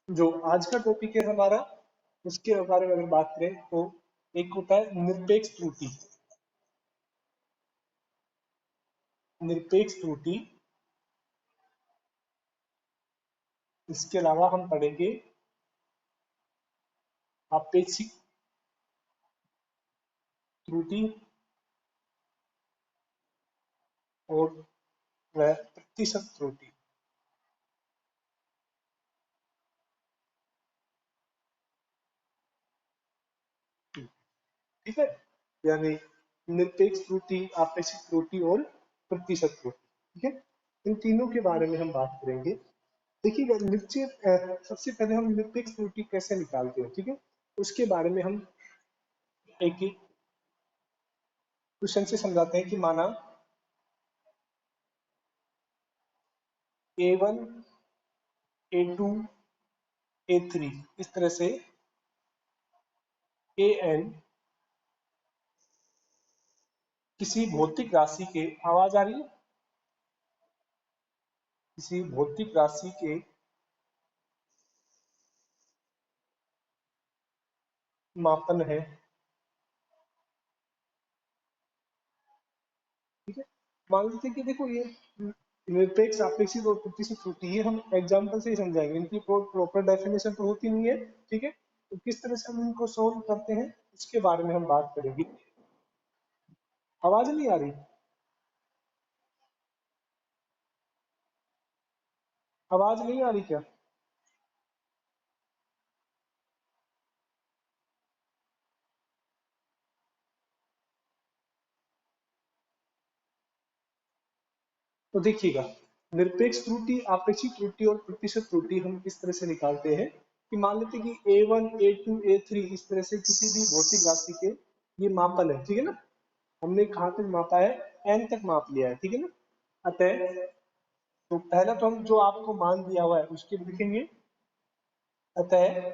जो आज का टॉपिक है हमारा, उसके बारे में अगर बात करें तो एक होता है निरपेक्ष त्रुटि। निरपेक्ष त्रुटि, इसके अलावा हम पढ़ेंगे आपेक्षिक त्रुटि और वह प्रतिशत त्रुटि। ठीक है, यानी निरपेक्ष त्रुटि, आपेक्षिक त्रुटि और प्रतिशत त्रुटि। ठीक है, इन तीनों के बारे में हम बात करेंगे। देखिएगा, निश्चित सबसे पहले हम निरपेक्ष त्रुटि कैसे निकालते हैं, ठीक है, उसके बारे में हम एक एक क्वेश्चन से समझाते हैं कि माना A1, A2, A3 इस तरह से AN किसी भौतिक राशि के, आवाज आ रही है, किसी भौतिक राशि के मापन है। ठीक है, मान लीजिए कि देखो ये निरपेक्ष, आपेक्षिक और प्रतिशत त्रुटि, ये हम एग्जांपल से ही समझाएंगे, इनकी प्रॉपर डेफिनेशन तो होती नहीं है। ठीक है, तो किस तरह से हम इनको सोल्व करते हैं इसके बारे में हम बात करेंगे। आवाज नहीं आ रही? आवाज नहीं आ रही क्या? तो देखिएगा, निरपेक्ष त्रुटि, आपेक्षिक त्रुटि और प्रतिशत त्रुटि हम किस तरह से निकालते हैं कि मान लेते हैं कि A1, A2, A3 इस तरह से किसी भी भौतिक राशि के ये मापन है। ठीक है ना, हमने कहाँ तक मापा है, n तक माप लिया है। ठीक है ना, अतः तो पहला तो हम जो आपको मान दिया हुआ है उसके लिखेंगे। अतः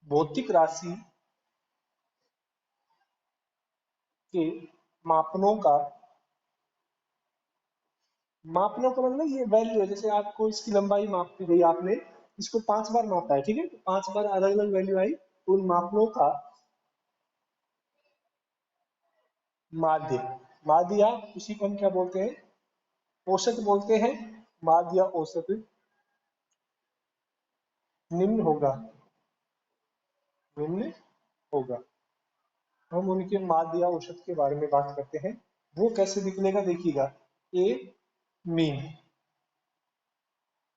भौतिक राशि के मापनों का, मापनों का मतलब ये वैल्यू है, जैसे आपको इसकी लंबाई मापी गई, आपने इसको 5 बार मापा है। ठीक है, तो 5 बार अलग अलग वैल्यू आई, तो उन मापनों का माध्य, माध्य या उसी को हम क्या बोलते हैं, औसत बोलते हैं। माध्य या औसत निम्न होगा, निम्न होगा। हम उनके माध्य या औसत के बारे में बात करते हैं। वो कैसे निकलेगा देखिएगा, ए मीन,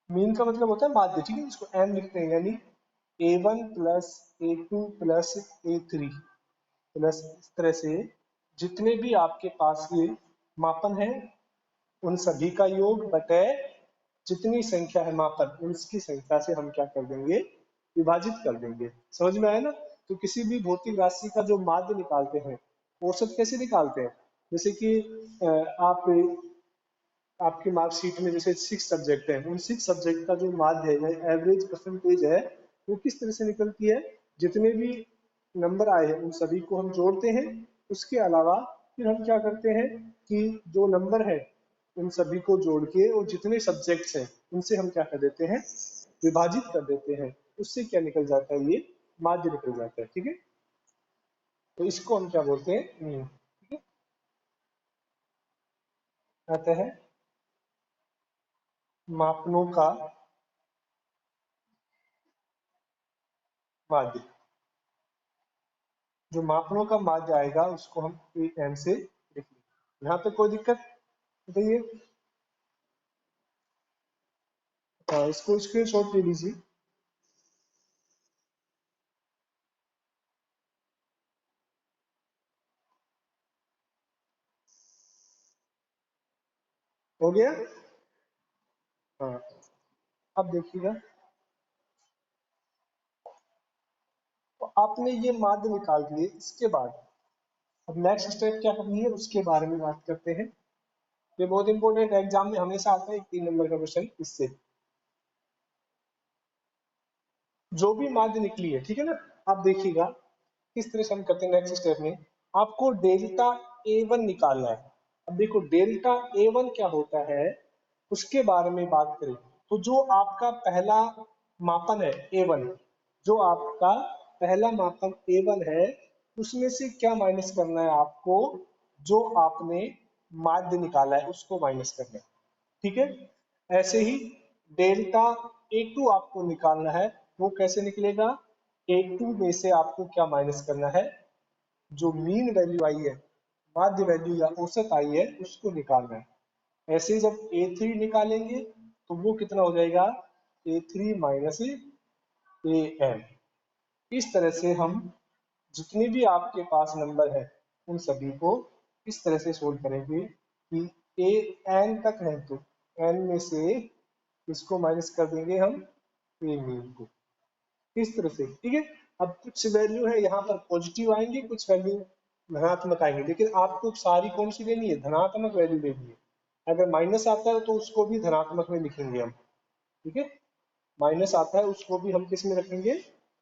मीन का मतलब होता है माध्य। ठीक है, इसको एम लिखते हैं, यानी A1 plus A2 plus A3 plus इस तरह से जितने भी आपके पास ये मापन है उन सभी का योग बटे जितनी संख्या है मापन, उसकी संख्या से हम क्या कर देंगे, विभाजित कर देंगे। समझ में आया ना? तो किसी भी भौतिक राशि का जो माध्य निकालते हैं, औसत कैसे निकालते हैं, जैसे कि आप आपकी मार्कशीट में जैसे 6 सब्जेक्ट हैं, उन 6 सब्जेक्ट का जो माध्य है या एवरेज परसेंटेज है, वो किस तरह से निकलती है, जितने भी नंबर आए हैं उन सभी को हम जोड़ते हैं। उसके अलावा फिर हम क्या करते हैं कि जो नंबर है उन सभी को जोड़ के और जितने सब्जेक्ट्स हैं उनसे हम क्या कर देते हैं, विभाजित कर देते हैं। उससे क्या निकल जाता है, ये माध्य निकल जाता है। ठीक है, तो इसको हम क्या बोलते हैं, ठीक है, अतः मापनों का माध्य, जो मापनों का माध्य आएगा उसको हम एम से लिख लेंगे। यहाँ पे कोई दिक्कत बताइए? हाँ, इसको स्क्रीनशॉट ले लीजिए। हो गया? हाँ, अब देखिएगा, तो आपने ये माध्य निकाल दिए, इसके बाद अब नेक्स्ट स्टेप क्या करनी है उसके बारे में बात करते हैं। ये बहुत इंपॉर्टेंट है, एग्जाम में हमेशा आता है 3 नंबर का क्वेश्चन इससे। जो भी माध्य निकली है, ठीक है ना, आप देखिएगा किस तरह से हम करते हैं। नेक्स्ट स्टेप में आपको डेल्टा A1 निकालना है। अब देखो डेल्टा A1 क्या होता है, उसके बारे में बात करें तो जो आपका पहला मापन है A1, जो आपका पहला मापन A1 है, उसमें से क्या माइनस करना है आपको? जो आपने माध्य निकाला है उसको माइनस करना है, ठीक है। ऐसे ही डेल्टा A2 आपको निकालना है, वो कैसे निकलेगा? A2 में से आपको क्या माइनस करना है? जो मीन वैल्यू आई है, माध्य वैल्यू या औसत आई है, उसको निकालना है। ऐसे ही जब A3 निकालेंगे तो वो कितना हो जाएगा? A3 minus AM। इस तरह से हम जितने भी आपके पास नंबर है उन सभी को इस तरह से सोल्व करेंगे कि ए एन तक है तो एन में से इसको माइनस कर देंगे हम ए मीन को, इस तरह से, ठीक है। अब कुछ वैल्यू है यहाँ पर पॉजिटिव आएंगे, कुछ वैल्यू धनात्मक आएंगे, लेकिन आपको सारी कौन सी लेनी है? धनात्मक वैल्यू लेनी है। अगर माइनस आता है तो उसको भी धनात्मक में लिखेंगे हम, ठीक है। माइनस आता है उसको भी हम किस में रखेंगे?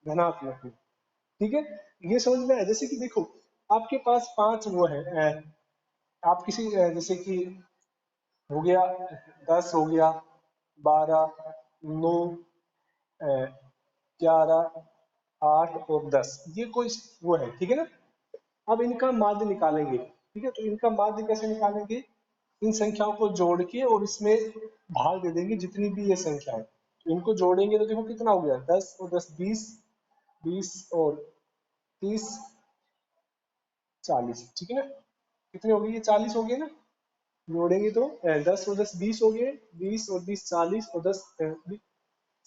धनात्मक में, ठीक है। ये समझ में है? जैसे कि देखो आपके पास पांच वो है, आप किसी जैसे कि हो गया 10 हो गया, 12, 9, 11, 8 और 10, ये कोई वो है, ठीक है ना। अब इनका माध्य निकालेंगे, ठीक है। तो इनका माध्य कैसे निकालेंगे? इन संख्याओं को जोड़ के और इसमें भाग दे देंगे जितनी भी ये संख्या है। तो इनको जोड़ेंगे तो देखो कितना हो गया? 10 और 10 20, 20 और 30, 40, ठीक है ना। कितने हो गए? ये 40 हो गए ना। जोड़ेंगे तो 10 और 10 20 हो गए, 20 और 20 40 और 10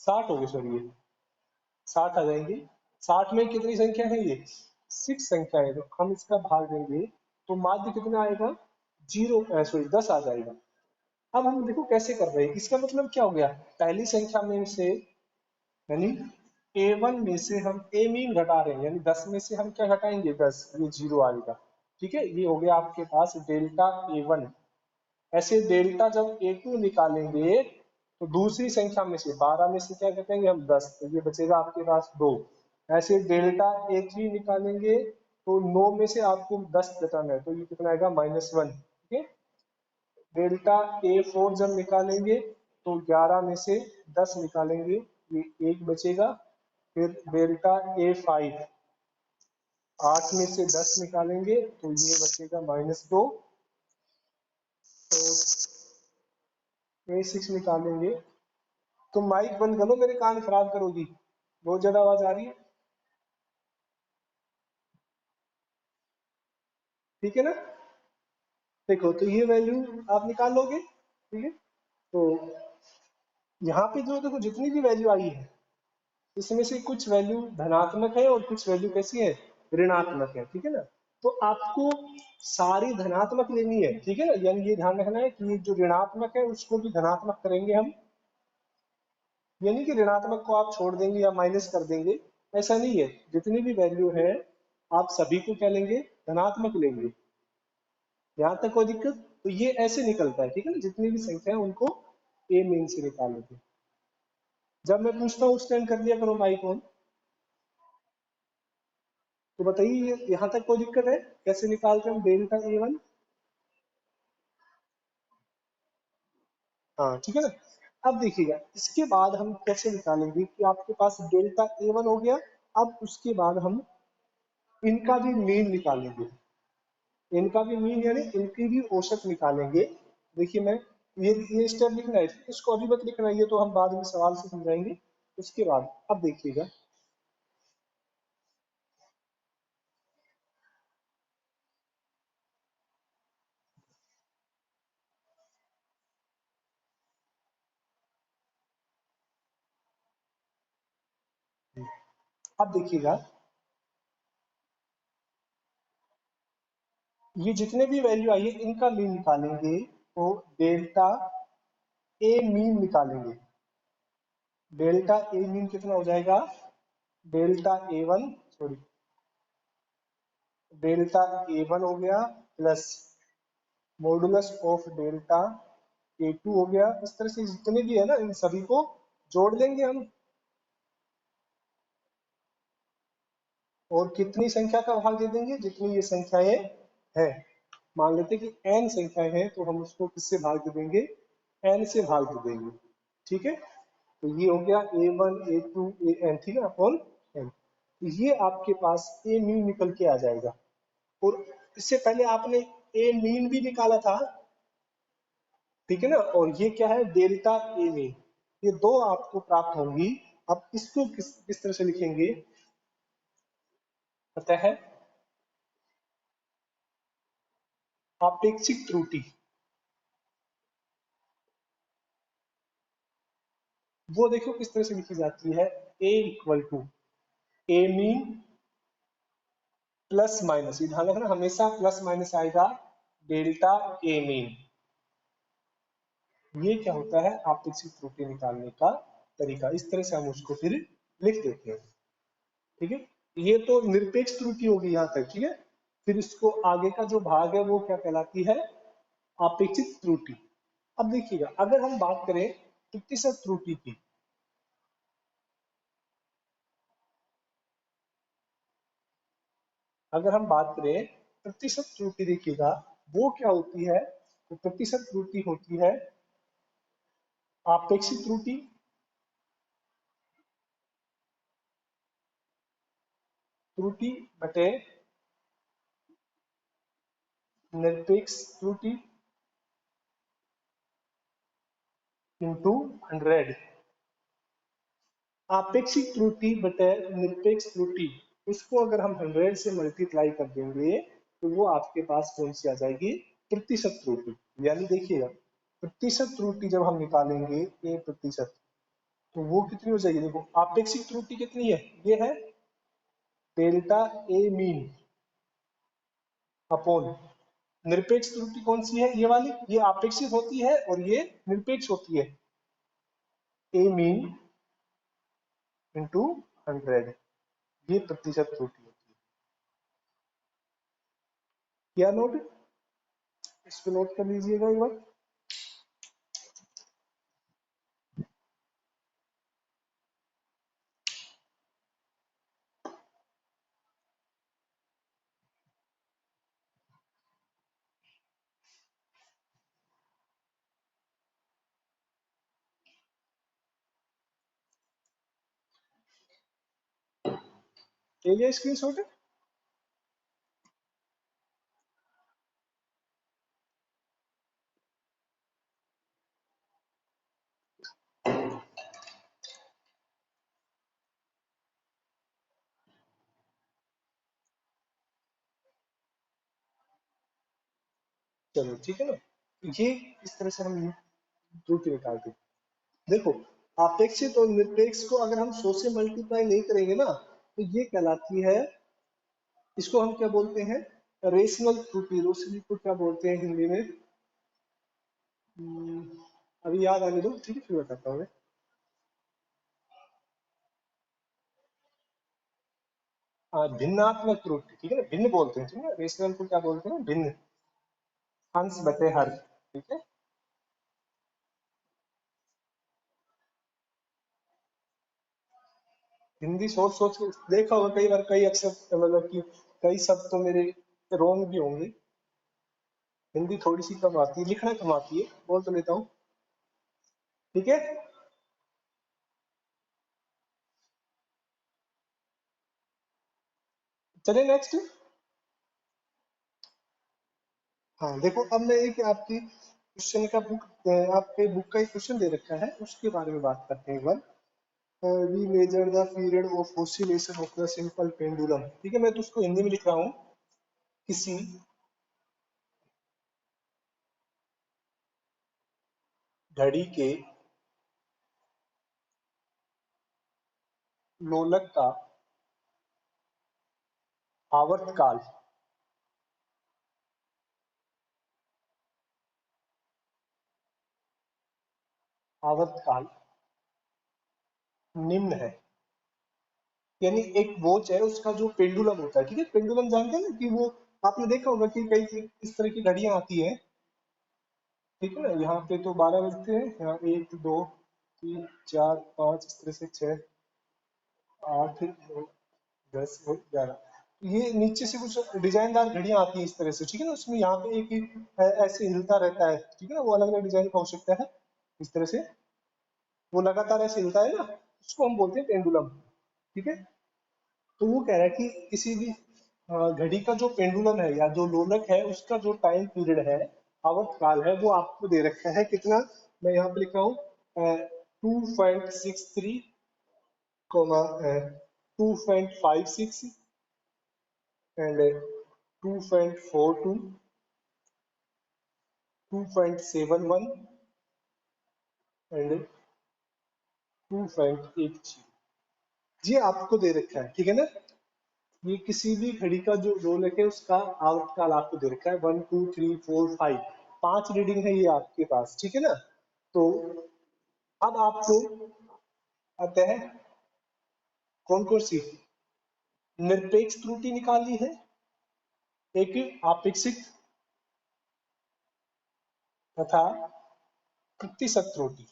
60 हो गए, सॉरी ये 60 आ जाएंगे। 60 में कितनी संख्या है? ये 6 संख्या है, तो हम इसका भाग देंगे तो माध्य कितना आएगा? 0, सॉरी 10 आ जाएगा। अब हम देखो कैसे कर रहे हैं, इसका मतलब क्या हो गया? पहली संख्या में से यानी A1 में से हम ए मीन घटा रहे हैं, यानी 10 में से हम क्या घटाएंगे? 10, ये 0 आएगा, ठीक है। ये हो गया आपके पास डेल्टा A1। ऐसे डेल्टा जब A2 निकालेंगे तो दूसरी संख्या में से 12 में से क्या करेंगे हम? 10, तो ये बचेगा आपके पास 2। ऐसे डेल्टा A3 निकालेंगे तो 9 में से आपको 10 घटाना है, तो ये कितना आएगा? -1, ठीक है। डेल्टा A4 जब निकालेंगे तो 11 में से 10 निकालेंगे, ये 1 बचेगा। फिर डेल्टा A5 8 में से 10 निकालेंगे तो ये बचेगा -2। तो A6 निकालेंगे तो माइक बंद करो, मेरे कान खराब करोगी, बहुत ज्यादा आवाज आ रही है, ठीक है ना। देखो तो ये वैल्यू आप निकाल लोगे, ठीक है। तो यहाँ पे जो देखो जितनी भी वैल्यू आई है इसमें से कुछ वैल्यू धनात्मक है और कुछ वैल्यू कैसी है? ऋणात्मक है, ठीक है ना। तो आपको सारी धनात्मक लेनी है, ठीक है ना। यानी ये ध्यान रखना है कि ये जो ऋणात्मक है उसको भी धनात्मक करेंगे हम, यानी कि ऋणात्मक को आप छोड़ देंगे या माइनस कर देंगे, ऐसा नहीं है। जितनी भी वैल्यू है आप सभी को क्या लेंगे? धनात्मक लेंगे। यहाँ तक कोई दिक्कत? तो ये ऐसे निकलता है, ठीक है ना। जितनी भी संख्या है उनको ए मीन से निकाल लेते हैं। जब मैं पूछता हूँ स्टैंड कर लिया करो माइक ऑन। तो बताइए यहाँ तक कोई दिक्कत है? कैसे निकालते हैं हम डेल्टा A1? हाँ, ठीक है ना। अब देखिएगा इसके बाद हम कैसे निकालेंगे कि आपके पास डेल्टा A1 हो गया। अब उसके बाद हम इनका भी मीन निकालेंगे, इनका भी मीन यानी इनकी भी औसत निकालेंगे। देखिए मैं ये स्टेप लिखना है, इसको अभी मत लिखना, ये तो हम बाद में सवाल से समझाएंगे। उसके बाद अब देखिएगा, अब देखिएगा ये जितने भी वैल्यू आई है इनका मीन निकालेंगे तो डेल्टा ए मीन निकालेंगे। डेल्टा ए मीन कितना हो जाएगा? Delta A1, sorry delta A1 हो गया plus modulus of delta A2 हो गया। इस तरह से जितने भी है ना इन सभी को जोड़ लेंगे हम, और कितनी संख्या का भाग दे देंगे? जितनी ये संख्याएं हैं। मान लेते कि n संख्याएं हैं तो हम उसको किससे भाग दे देंगे? n से भाग देंगे, ठीक है। तो ये हो गया a1 a2 an, ठीक है, अपॉन n। तो ये आपके पास a मीन निकल के आ जाएगा। और इससे पहले आपने a मीन भी निकाला था, ठीक है ना, और ये क्या है, डेल्टा ए मीन। ये दो आपको प्राप्त होंगी। अब इसको किस तरह से लिखेंगे पता है, आपेक्षिक त्रुटि। वो देखो किस तरह से लिखी जाती है, a equal to A mean plus minus, ये ध्यान रखना हमेशा प्लस माइनस आएगा, डेल्टा ए मीन। ये क्या होता है, आपेक्षिक त्रुटि निकालने का तरीका। इस तरह से हम उसको फिर लिख देते हैं, ठीक है। ये तो निरपेक्ष त्रुटि होगी यहाँ तक, ठीक है। फिर इसको आगे का जो भाग है वो क्या कहलाती है, आपेक्षिक त्रुटि। अब देखिएगा, अगर हम बात करें प्रतिशत त्रुटि की, अगर हम बात करें प्रतिशत त्रुटि, देखिएगा वो क्या होती है, तो प्रतिशत त्रुटि होती है आपेक्षिक त्रुटि त्रुटि बटे निरपेक्ष त्रुटि इंटू 100। आपेक्षिक त्रुटि बटे निरपेक्ष त्रुटि, उसको अगर हम 100 से मल्टीप्लाई कर देंगे तो वो आपके पास कौन सी आ जाएगी, प्रतिशत त्रुटि। यानी देखिएगा, प्रतिशत त्रुटि जब हम निकालेंगे ए प्रतिशत, तो वो कितनी हो जाएगी, देखो आपेक्षिक त्रुटि कितनी है, ये है डेल्टा ए मीन अपॉन निरपेक्ष त्रुटि कौन सी है, ये वाली, ये आपेक्षिक होती है और ये निरपेक्ष होती है, ए मीन इंटू 100। ये प्रतिशत त्रुटि होती है। क्या नोट, इसको नोट कर लीजिएगा एक बार। ले लिया स्क्रीनशॉट। चलो ठीक है ना, ये इस तरह से हम त्रुटि निकालते हैं। देखो, अपेक्षित और निरपेक्ष को अगर हम 100 से मल्टीप्लाई नहीं करेंगे ना, तो ये कहलाती है, इसको हम क्या बोलते हैं, रेशनल त्रुटि। रोशनी को क्या बोलते हैं हिंदी में, हम्म, अभी याद आने दो, ठीक है, फिर बताता हूँ मैं। भिन्नात्मक त्रुटि, ठीक है ना, भिन्न बोलते हैं, ठीक है, रेशनल को क्या बोलते हैं, भिन्न, अंश बटे हर, ठीक है। हिंदी सोच सोच के देखा होगा कई बार, कई अक्षर मतलब कि कई शब्द तो मेरे रॉन्ग भी होंगे। हिंदी थोड़ी सी कम आती है, लिखना कम आती है, बोल तो लेता हूँ, ठीक है। चलिए नेक्स्ट। हाँ देखो, अब मैं एक आपकी क्वेश्चन का बुक, आपके बुक का एक क्वेश्चन दे रखा है, उसके बारे में बात करते हैं एक बार। We measure the period of oscillation of the simple pendulum, ठीक है, मैं तो उसको हिंदी में लिख रहा हूँ। किसी घड़ी के लोलक का आवर्तकाल, आवर्तकाल निम्न है। यानी एक वॉच है, उसका जो पेंडुलम होता है, ठीक है, पेंडुलम जानते हैं ना, कि वो आपने देखा होगा कि कई इस तरह की घड़ियां आती हैं, ठीक है ना, यहाँ पे तो 12 बजते हैं, यहाँ 1 2 3 4 5 इस तरह से 6 8 9 10 और 11। ये नीचे से कुछ डिजाइनदार घड़ियां आती हैं इस तरह से, ठीक है ना, उसमें यहाँ पे एक ऐसे हिलता रहता है, ठीक है ना, वो अलग अलग डिजाइन का हो सकता है। इस तरह से वो लगातार ऐसे हिलता है ना, उसको हम बोलते हैं पेंडुलम। ठीक है, तो वो कह रहा है कि किसी भी घड़ी का जो पेंडुलम है या जो लोलक है उसका जो टाइम पीरियड है, आवर्तकाल है, वो आपको दे रखा है कितना। मैं यहाँ पे लिख रहा हूँ 2.63, 2.56 एंड 2.42, 2.71 एंड 2.80। ये आपको दे रखा है, ठीक है ना। ये किसी भी घड़ी का जो रोल है उसका आवर्तकाल आपको दे रखा है, 1 2 3 4 5, 5 रीडिंग है ये आपके पास, ठीक है ना। तो अब आपको आता है कौन कौन सी निरपेक्ष त्रुटि निकालनी है, एक आपेक्षिक तथा प्रतिशत त्रुटि।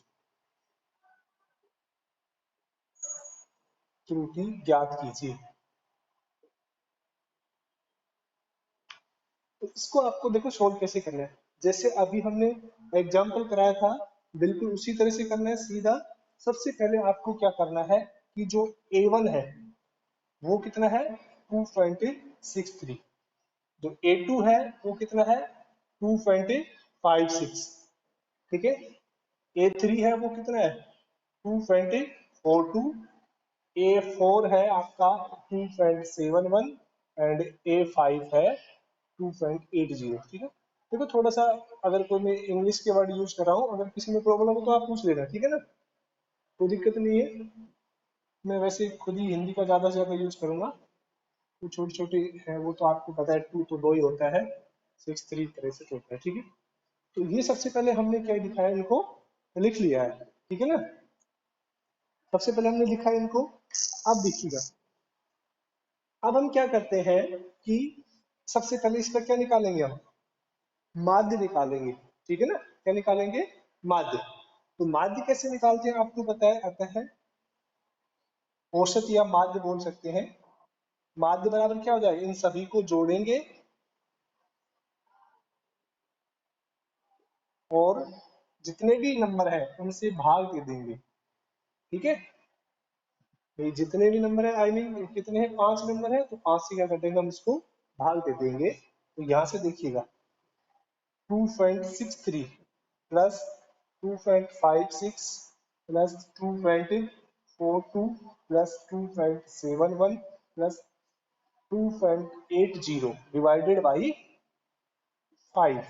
त्रुटि ज्ञात कीजिए। तो इसको आपको देखो सोल्व कैसे करना है, जैसे अभी हमने एग्जाम्पल कराया था, बिल्कुल उसी तरह से करना है सीधा। सबसे पहले आपको क्या करना है कि जो A1 है वो कितना है, 2.63। जो A2 है वो कितना है, 2.56। ठीक है, A3 है वो कितना है, 2.42। A4 है आपका 2.71 एंड A5 है 2.80। ठीक है, देखो थोड़ा सा अगर कोई मैं इंग्लिश के वर्ड यूज कर रहा हूँ, अगर किसी में प्रॉब्लम हो तो आप पूछ लेना, ठीक है ना, कोई दिक्कत नहीं है। मैं वैसे खुद ही हिंदी का ज्यादा से ज्यादा यूज करूंगा। तो छोटी छोटी है वो तो आपको पता है, 2 तो 2 ही होता है, 6 3 तरह से होता है। ठीक है, तो ये सबसे पहले हमने क्या लिखा है, इनको लिख लिया है, ठीक है ना। सबसे पहले हमने लिखा है इनको। अब देखिएगा, अब हम क्या करते हैं कि सबसे पहले इसका क्या निकालेंगे, हम माध्य निकालेंगे। ठीक है ना, क्या निकालेंगे, माध्य। तो माध्य कैसे निकालते हैं आपको पता है, आता है औसत या माध्य बोल सकते हैं। माध्य बराबर क्या हो जाएगा, इन सभी को जोड़ेंगे और जितने भी नंबर है उनसे भाग दे देंगे। ठीक है, ये जितने भी नंबर है, आई मीन कितने हैं, 5 नंबर है, तो 5 से क्या कर देंगे हम इसको भाग दे देंगे। तो यहां से देखिएगा 2.63 plus 2.56 plus 2.42 plus 2.71 plus 2.80 divided by 5।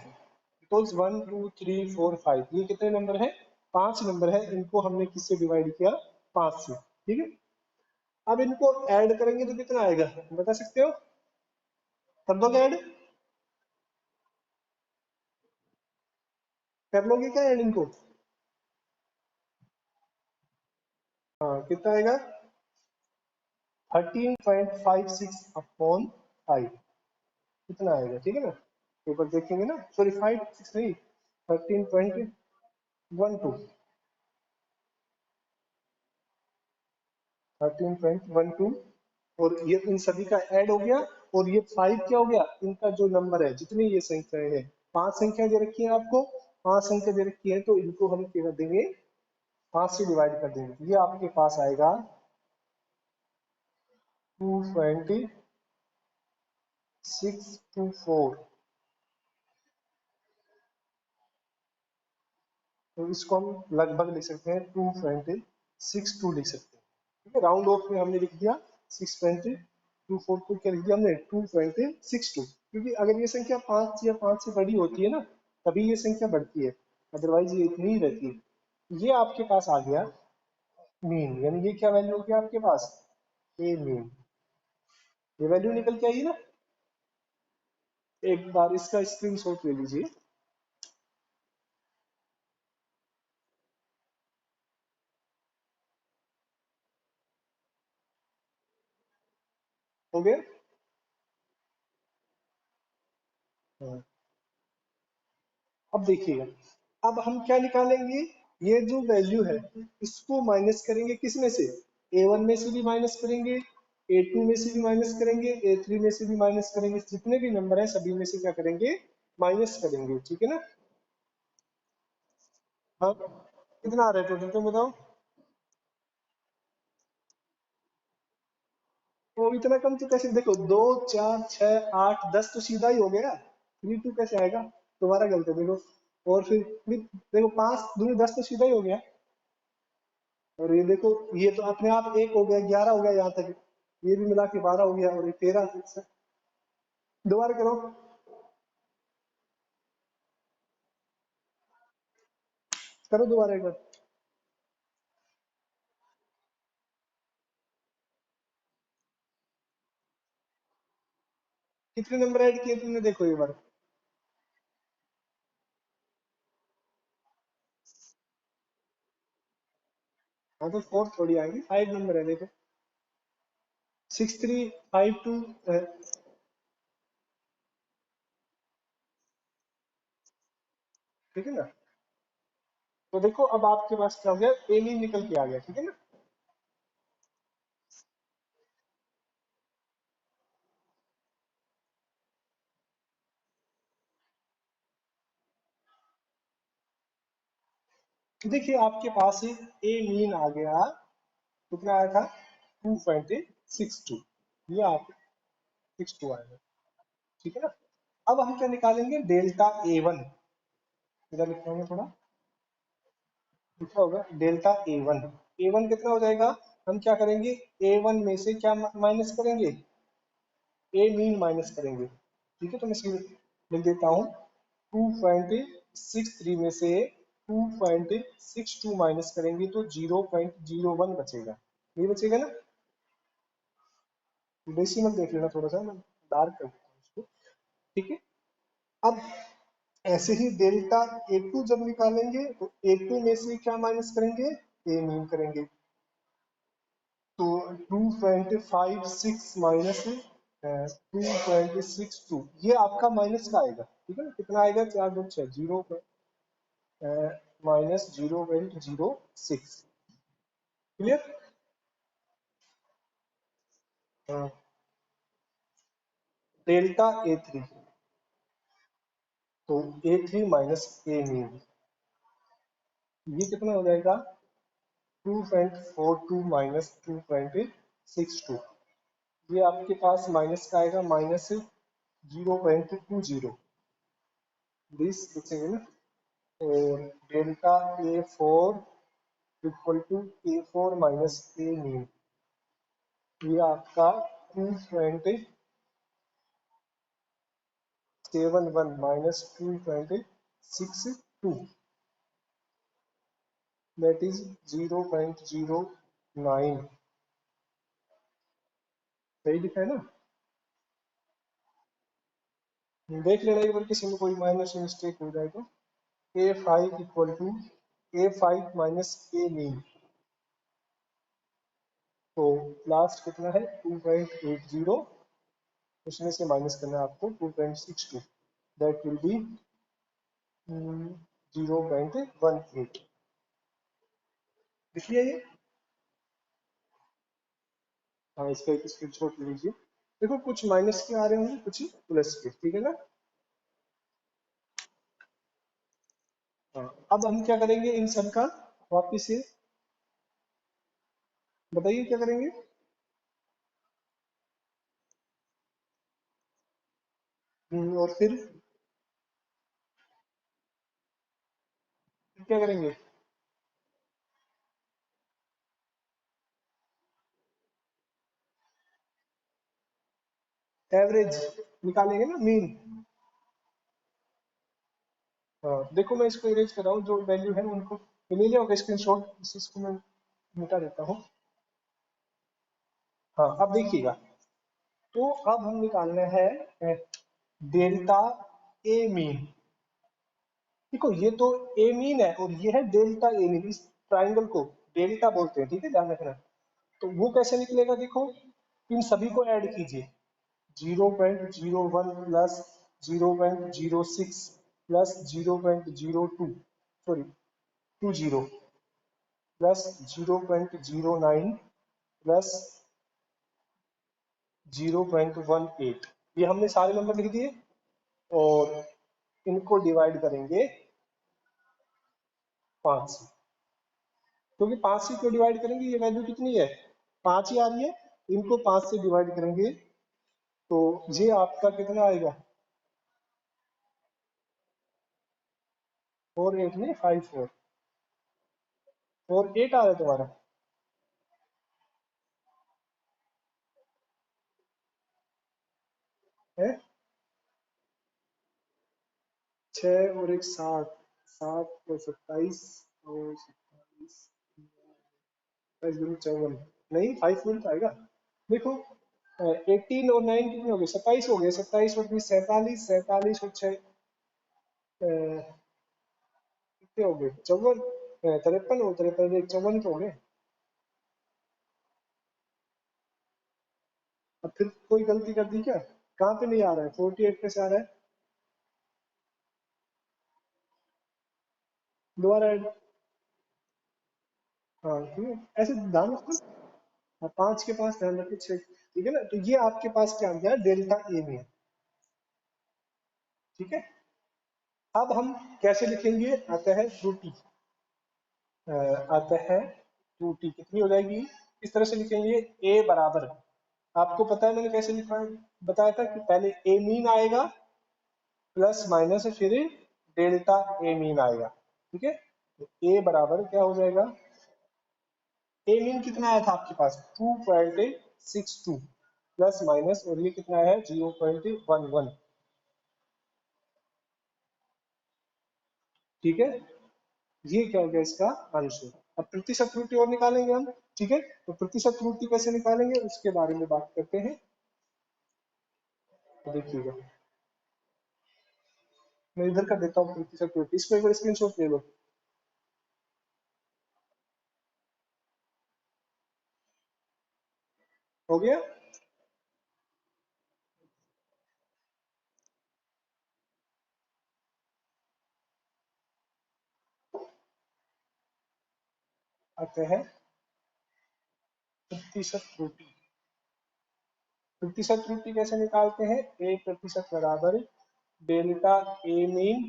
Because 1 2 3 4 5 ये कितने नंबर है, 5 नंबर है। इनको हमने किससे डिवाइड किया, 5 से। ठीक है, अब इनको ऐड करेंगे तो कितना आएगा, बता सकते हो, कर दोगे ऐड, कर लोगे क्या ऐड इनको। हाँ, कितना आएगा, 13.56/5 कितना आएगा, ठीक है ना। पेपर देखेंगे ना, सॉरी 5 6 नहीं, 13.12, 13.12। और ये इन सभी का ऐड हो गया, और ये 5 क्या हो गया, इनका जो नंबर है, जितनी ये संख्याएं हैं, 5 संख्या दे रखी है आपको, 5 संख्या दे रखी है, तो इनको हम क्या कर देंगे, 5 से डिवाइड कर देंगे। ये आपके पास आएगा 2.624। तो इसको हम लगभग लिख सकते हैं 2.62 लिख सकते हैं। ठीक है, राउंड ऑफ में हमने लिख दिया 6.24 को, क्या लिख दिया हमने, 2.62। क्योंकि अगर ये संख्या 5 या 5 से बड़ी होती है ना, तभी ये संख्या बढ़ती है, अदरवाइज ये इतनी ही रहती है। ये आपके पास आ गया मीन, यानी ये क्या वैल्यू हो गया आपके पास, ए मीन। ये वैल्यू निकल के आई ना। एक बार इसका स्क्रीनशॉट ले लीजिए। हो गया। हाँ। अब देखिएगा, अब हम क्या निकालेंगे, ये जो वैल्यू है इसको माइनस करेंगे, किसमें से, A1 में से भी माइनस करेंगे, A2 में से भी माइनस करेंगे, A3 में से भी माइनस करेंगे, जितने भी नंबर है सभी में से क्या करेंगे, माइनस करेंगे। ठीक है ना। हाँ, कितना आ रहा है टोटल तुम बताओ। वो इतना कम तो कैसे, देखो 2 4 6 8 10 तो सीधा ही हो गया, 3 2 कैसे आएगा, तुम्हारा गलत है देखो। और फिर देखो 5 दूनी 10 तो सीधा ही हो गया। और ये देखो, ये तो अपने आप 1 हो गया, 11 हो गया यहाँ तक, ये भी मिला के 12 हो गया, और ये 13। दोबारा करो। करो दोबारा एक बार। कितने नंबर ऐड किए तुमने, देखो एक बार। हाँ तो 4 थोड़ी आएंगे, 5 नंबर है देखो। 6352। ठीक है ना। तो देखो अब आपके पास क्या हो गया, एम ही निकल के आ गया, ठीक है ना। तो देखिए आपके पास ए मीन आ गया, कितना आया था, 2.62। ये आप 62 आएगा, ठीक है ना। अब हम क्या निकालेंगे, डेल्टा ए वन। इधर लिखेंगे थोड़ा, कितना होगा delta A one. A one कितना हो जाएगा, हम क्या करेंगे, ए वन में से क्या माइनस करेंगे, ए मीन माइनस करेंगे, ठीक है। तो मैं सीधे लिख देता हूँ, 2.63 में से 2.62 माइनस करेंगे तो 0.01 बचेगा, ये बचेगा ना। डेसिमल देख लेना थोड़ा सा, मैं डार्क कर देता हूँ इसको, ठीक है। अब ऐसे ही डेल्टा ए टू जब निकालेंगे तो ए टू में से क्या माइनस करेंगे, ए मीन करेंगे। तो 2.56 माइनस 2.62, ये आपका माइनस का आएगा, ठीक है ना। कितना आएगा, 4 2 6, 0.06। क्लियर। डेल्टा ए थ्री, तो ए थ्री माइनस ए मीन, ये कितना हो जाएगा, 2.42 माइनस 2.62। ये आपके पास माइनस का आएगा, माइनस 0.20, दिस बचेंगे ना। और delta A four equal to A four minus A mean, ये आपका 2.71 माइनस 2.62, दैट इज 0.09। सही दिखा है ना। देख लेना एक बार, किसी में कोई माइनस मिस्टेक हो जाए तो। A five equal to A five minus A mean, तो लास्ट कितना है, 2.80, उसमें से माइनस करना है आपको 2.62, दैट विल बी 0.18। देखिए ये, हाँ इसका एक स्क्रीनशॉट ले लीजिए। देखो कुछ माइनस के आ रहे होंगे, कुछ प्लस के, ठीक है ना। हाँ अब हम क्या करेंगे इन सब का, वापिस से बताइए क्या करेंगे। और फिर क्या करेंगे, एवरेज निकालेंगे ना, मीन। हाँ देखो मैं इसको इरेज कर रहा हूँ, जो वैल्यू है उनको ले लिया होगा स्क्रीनशॉट, इसको मैं मिटा देता हूँ। हाँ अब देखिएगा, तो अब हम निकालना है डेल्टा ए मीन। देखो ये तो ए मीन है और ये है डेल्टा ए मीन, इस ट्राइंगल को डेल्टा बोलते हैं, ठीक है, ध्यान रखना। तो वो कैसे निकलेगा, देखो इन सभी को ऐड कीजिए, 0.01 plus 0.06 plus 0.02, sorry 20 plus 0.09 plus 0.18, ये हमने सारे नंबर लिख दिए। और इनको डिवाइड करेंगे 5 से, क्योंकि 5 से क्यों डिवाइड करेंगे, ये वैल्यू कितनी है 5 ही आ रही है, इनको 5 से डिवाइड करेंगे तो ये आपका कितना आएगा 4 8 नहीं 5 4, 4 8 आ रहा है तुम्हारा। है 6 और 1 7, 7 और 27 और 27 54, नहीं 5 4 आएगा। देखो 18 और 9 कितने हो गए 27 हो गए, 27 और 20 47, 47 और 6 कितने हो गए 54, 53 और 53 एक 54 तो हो गए। अब फिर कोई गलती कर दी क्या, कहाँ पे नहीं आ रहा है 48 पे से आ रहा है, दोबारा ऐड। हाँ ठीक है, ऐसे ध्यान रखो। हाँ, 5 के पास ध्यान रखो 6, ठीक है ना, तो ये आपके पास क्या आ गया डेल्टा ए में, ठीक है। अब हम कैसे लिखेंगे, आता है त्रुटि, आता है त्रुटि कितनी हो जाएगी, इस तरह से लिखेंगे ए बराबर, आपको पता है मैंने कैसे लिखा है, बताया था कि पहले ए मीन आएगा प्लस माइनस फिर डेल्टा ए मीन आएगा, ठीक है। तो ए बराबर क्या हो जाएगा, ए मीन कितना आया था आपके पास 2.62 प्लस माइनस और ये कितना है 0.11, ठीक है। ये क्या हो गया इसका आंसर। अब प्रतिशत त्रुटि और निकालेंगे हम, ठीक है। तो प्रतिशत त्रुटि कैसे निकालेंगे उसके बारे में बात करते हैं, तो देखिएगा मैं इधर कर देता हूँ प्रतिशत त्रुटि, इसको एक बार स्क्रीनशॉट ले लो। हो गया, आते हैं प्रतिशत त्रुटि। प्रतिशत त्रुटि कैसे निकालते हैं, ए प्रतिशत बराबर delta A mean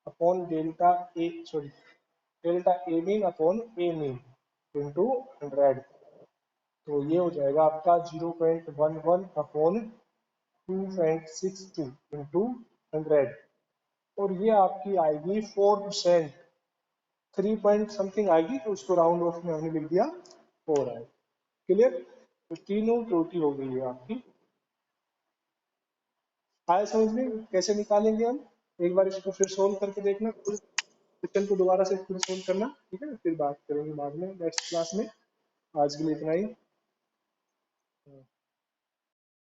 upon delta A sorry delta A mean upon A mean into 100, तो ये हो जाएगा आपका 0.11 अपॉन 2.62 इंटू 100, और ये आपकी आएगी 4%, 3 पॉइंट समथिंग आएगी, तो उसको राउंड ऑफ में हमने लिख दिया 4 आए, क्लियर। तो तीनों त्रुटि हो गई है आपकी, आए समझ में कैसे निकालेंगे हम, एक बार इसको फिर सोल्व करके देखना, क्वेश्चन को दोबारा से फिर सोल्व करना, ठीक है, फिर बात करेंगे बाद में नेक्स्ट क्लास में, आज के लिए इतना ही।